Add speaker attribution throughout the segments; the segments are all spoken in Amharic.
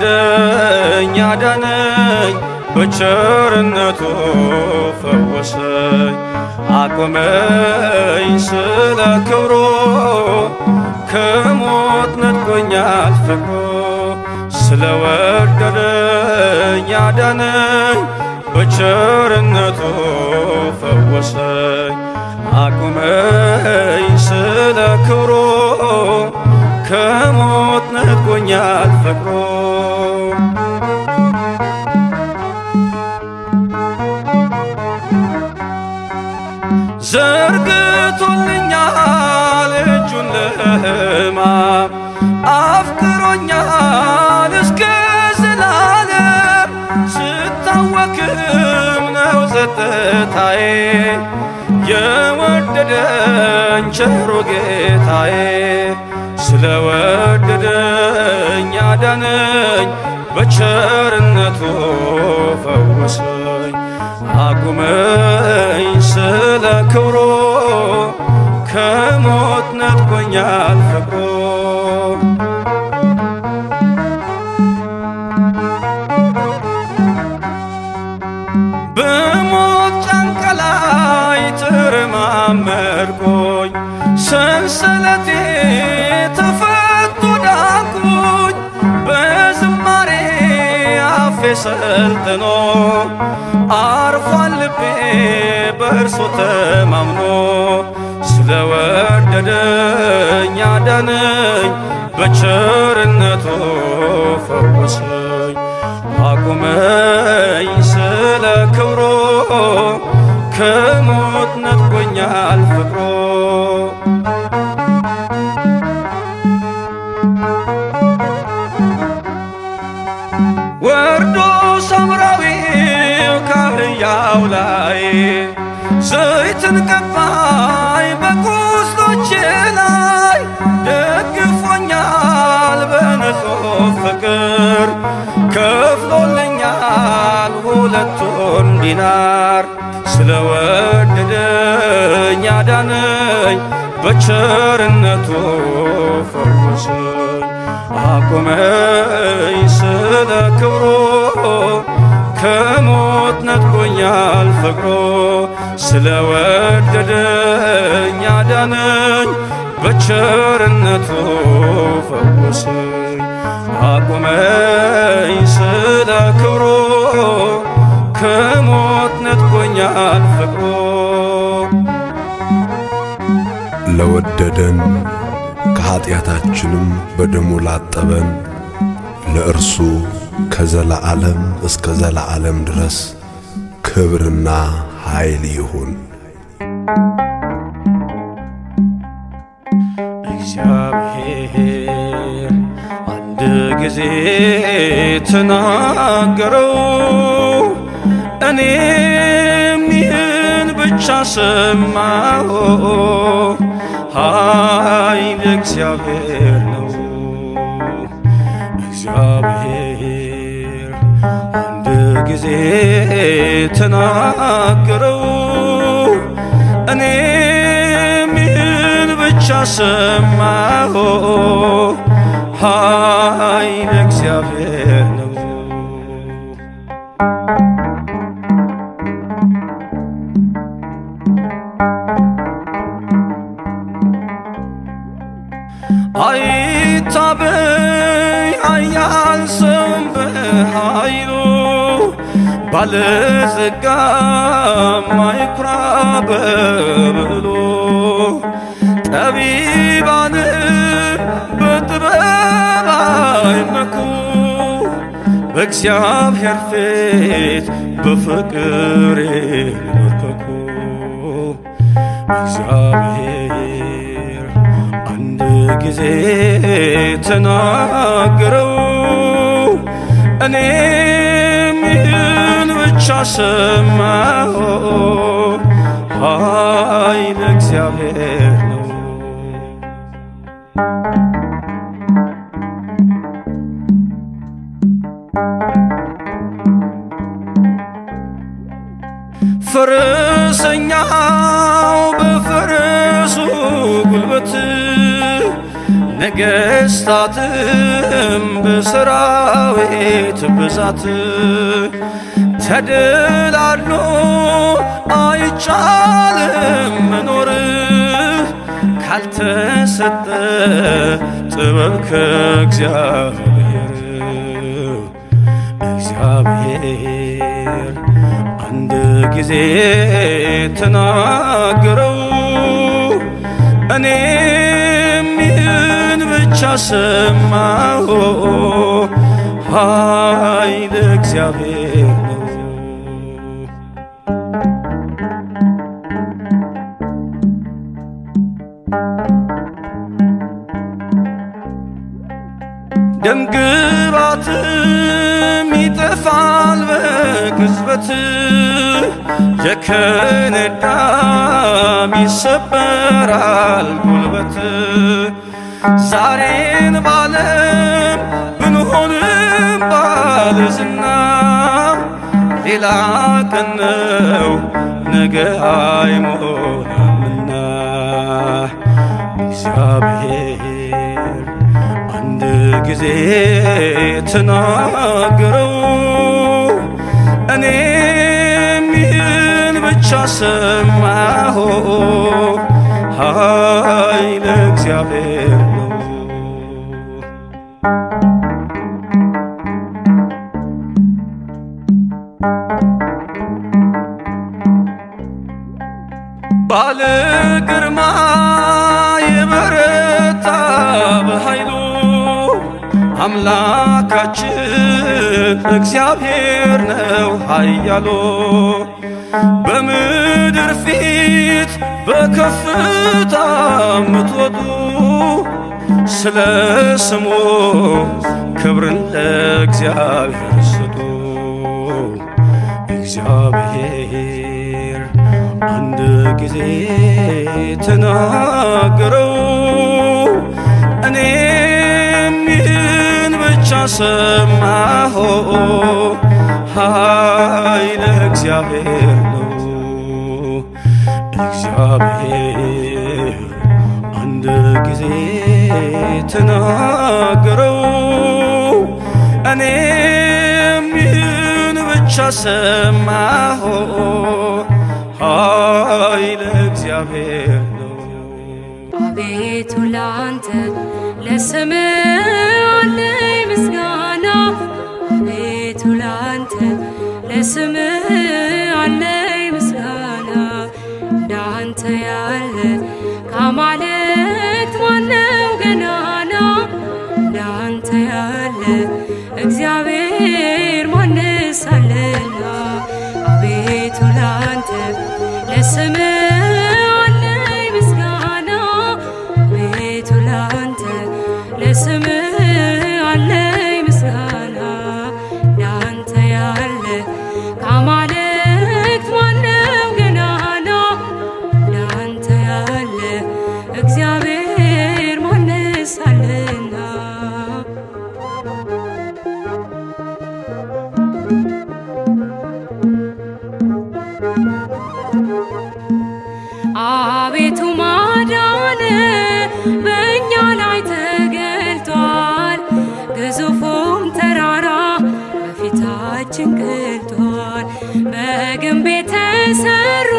Speaker 1: ስለወደደኝ ያዳነኝ በቸርነቱ ፈወሰኝ አቆመኝ ስለ ክብሩ ከሞት ነጥቆኛል ፍቅሩ ስለወደደኝ ያዳነኝ በቸርነቱ ፈወሰኝ አቆመኝ ስለ ክብሩ ከሞት ነጥቆኛል ፍቅሩ ዘርግቶልኛል እጁን ለሕማም አፍቅሮኛል እስከ ዘላለም ስታወክም ነው ጸጥታዬ የወደደኝ ቸሩ ጌታዬ ስለወደደኝ ያዳነኝ በቸርነቱ ፈወሰኝ አቁመኝ ስለ ክብሩ ከሞት ነጥቆኛል ፍቅሩ በሞት ጫንቃ ላይ ተረማመድኩኝ ሰንሰለቴ ተፈቶ ዳንኩኝ በዝማሬ አፌ ሰልጥኖ አርፏል ልቤ በእርሱ ተማምኖ ስለወደደኝ ያዳነኝ በቸርነቱ ፈወሰኝ አቁመኝ ስለ ክብሩ ከሞት ነጥቆኛል ፍቅሩ ወርዶ ሳምራዊው ካህያው ላይ ዘይትን ቀባይ በቁስሎቼ ላይ ደግፎኛል በንጹሕ ፍቅር ከፍሎልኛል ሁለቱን ዲናር ስለወደደኝ ያዳነኝ በቸርነቱ ፈወሰኝ አቆመኝ ስለ ክብሩ ከሞት ነጥቆኛል ፍቅሩ ስለወደደኝ ያዳነኝ በቸርነቱ ፈወሰኝ አቆመኝ ስለ ክብሩ ከሞት ነጥቆኛል ፍቅሩ
Speaker 2: ለወደደን ከኀጢአታችንም በደሙ ላጠበን ለእርሱ ከዘላዓለም እስከ ዘላዓለም ድረስ ክብርና ኃይል ይሁን።
Speaker 1: እግዚአብሔር አንድ ጊዜ ተናገረው እኔም ይህን ብቻ ሰማሁ ኃይል እግዚአብሔር ነው። እግዚአብሔር አንድ ጊዜ ተናገረው እኔም ይህን ብቻ ሰማሁ ኃይል እግዚአብሔር ነው። አይታበይ ኃያል ሰውም በኃይሉ ባለጸጋም አይኩራ በብዕሉ ጠቢባንም በጥበብ አይመኩ በእግዚአብሔር ፊት በፍቅር ይንበርከኩ እግዚአብሔር አንድ ጊዜ ተናገረው እኔም ይህን ብቻ ሰማሁ ኃይል እግዚአብሔር ነው። ፈረሰኛው በፈረሱ ጉልበት ነገሥታትም በሰራዊት ብዛት ተደላድሎ አይቻልም መኖር ካልተሰጠ ጥበብ ከእግዚአብሔር። እግዚአብሔር አንድ ጊዜ ተናገረው እኔም ይህን ብቻ ሰማሁ። ኃይል እግዚአብሔር ነው። ደምግባትም ይጠፋል በቅጽበት የከነዳም ይሰበራል ጉልበት። ዛሬን ባለም ብንሆንም ባለዝና ሌላ ቀን ነው ነገ አይሞላምና። እግዚአብሔር አንድ ጊዜ ተናገረው እኔም ይህን ብቻ ሰማሁ። ኃይል እግዚአብሔር ነው። ባለ ግርማ የበረታ በኃይሉ አምላካችን እግዚአብሔር ነው ኃያሉ። በምድር ፊት በከፍታ ምትወጡ ስለ ስሙ ክብርን ለእግዚአብሔር ስጡ። እግዚአብሔር አንድ ጊዜ ተናገረው እኔም ይህን ብቻ ሰማሁ። ኃይል እግዚአብሔር ነው። እግዚአብሔር አንድ ጊዜ ተናገረው እኔም ይህን ብቻ ሰማሁ። ኃይል እግዚአብሔር ነው።
Speaker 3: አቤቱ ላንተ ለስምህ አለኝ ምስጋና። አቤቱ ላንተ ለስምህ አለኝ ምስጋና። እንዳንተ ያለ ከአማልክት ማነው ገናና? እንዳንተ ያለ እግዚአብሔር ማንስ አለና? አቤቱ ላንተ ለስምህ አለኝ ምስጋና። አቤቱ ላንተ ለስምህ አለኝ ምስጋና። እንዳንተ ያለ ከአማልክት ማነው ገናና? እንዳንተ ያለ እግዚአብሔር ማንስ አለና? አቤቱ ማዳን በእኛ ላይ ተገልጧል። ግዙፉም ተራራ በፊታችን ቀልጧል። በግንብ የተሰሩ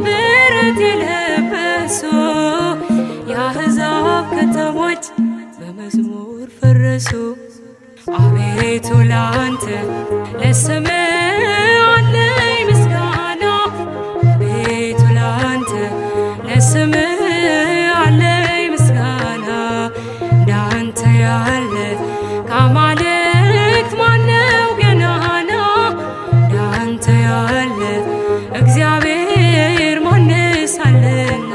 Speaker 3: ብረት የለበሱ የአሕዛብ ከተሞች በመዝሙር ፈረሱ። አቤቱ ላንተ ለስምህ አለኝ ምስጋና። አቤቱ ላንተ ለስምህ አለኝ ምስጋና። እንዳንተ ያለ ከአማልክት ማነው ገናና? እንዳንተ ያለ እግዚአብሔር ማንስ አለና?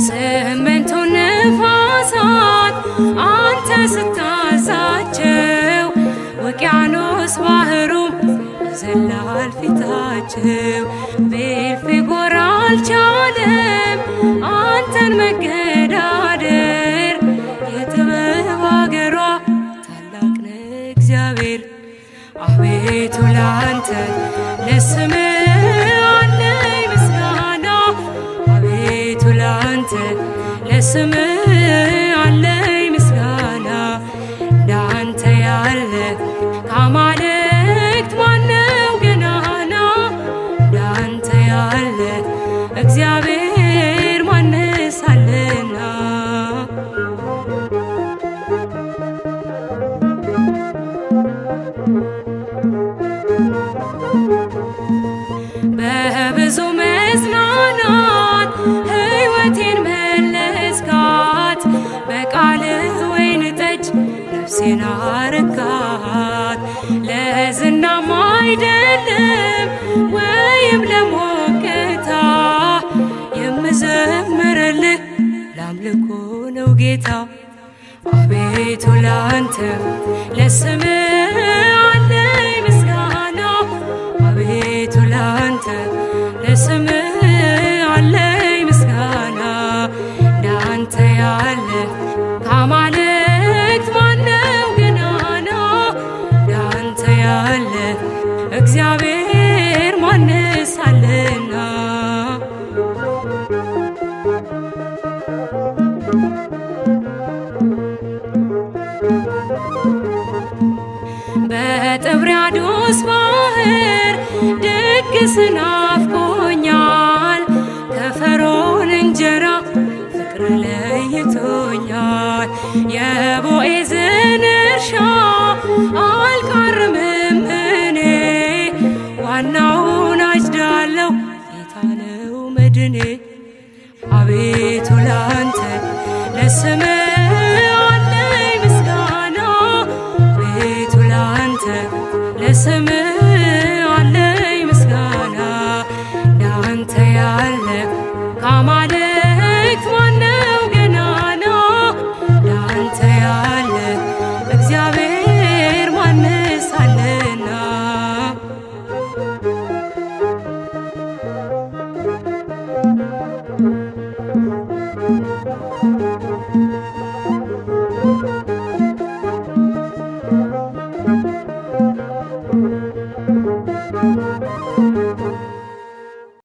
Speaker 3: ስምንቱ ነፋሳት አንተ ስታዛቸው ውቅያኖስ ባህሩም ይዘላል ፊታቸው። ቤልፌጎር አልቻለም አንተን መገዳደር። የጥበብ አገሯ ታላቅ ነህ እግዚአብሔር። አቤቱ ላንተ ለስምህ አለኝ ምስጋና አቤቱ ላንተ ለስምህ አለኝ ምስጋና እንዳንተ ያለ ከአማልክት ማነው ገናና እንዳንተ ያለ እግዚአብሔር ማንስ አለና በብዙ መጽናናት ሕይወቴን መለስካት በቃልህ ወይን ጠጅ ነፍሴን አረካት ለዝናም አይደለም ወይም ለሞቅታ የምዘምርልህ ለአምልኮ ነው ጌታ አቤቱ ላንተ ለስምህ አለኝ ምስጋና አቤቱ ላንተ ለስምህ አለኝ ምስጋና እንዳንተ ያለ ከአማልክት ማነው ገናና እንዳንተ ያለ እግዚአብሔር ማንስ አለና በጥብርያዶስ ባህር ድግስ ናፍቆኛል ከፈርዖን እንጀራ ፍቅር ለይቶኛል የቦዔዝን እርሻ አልቃርምም እኔ ዋናውን አጭዳለሁ ጌታ ነው መድኔ አቤቱ ላንተ ለስምህ አለኝ ምስጋና አቤቱ ላንተ ለስምህ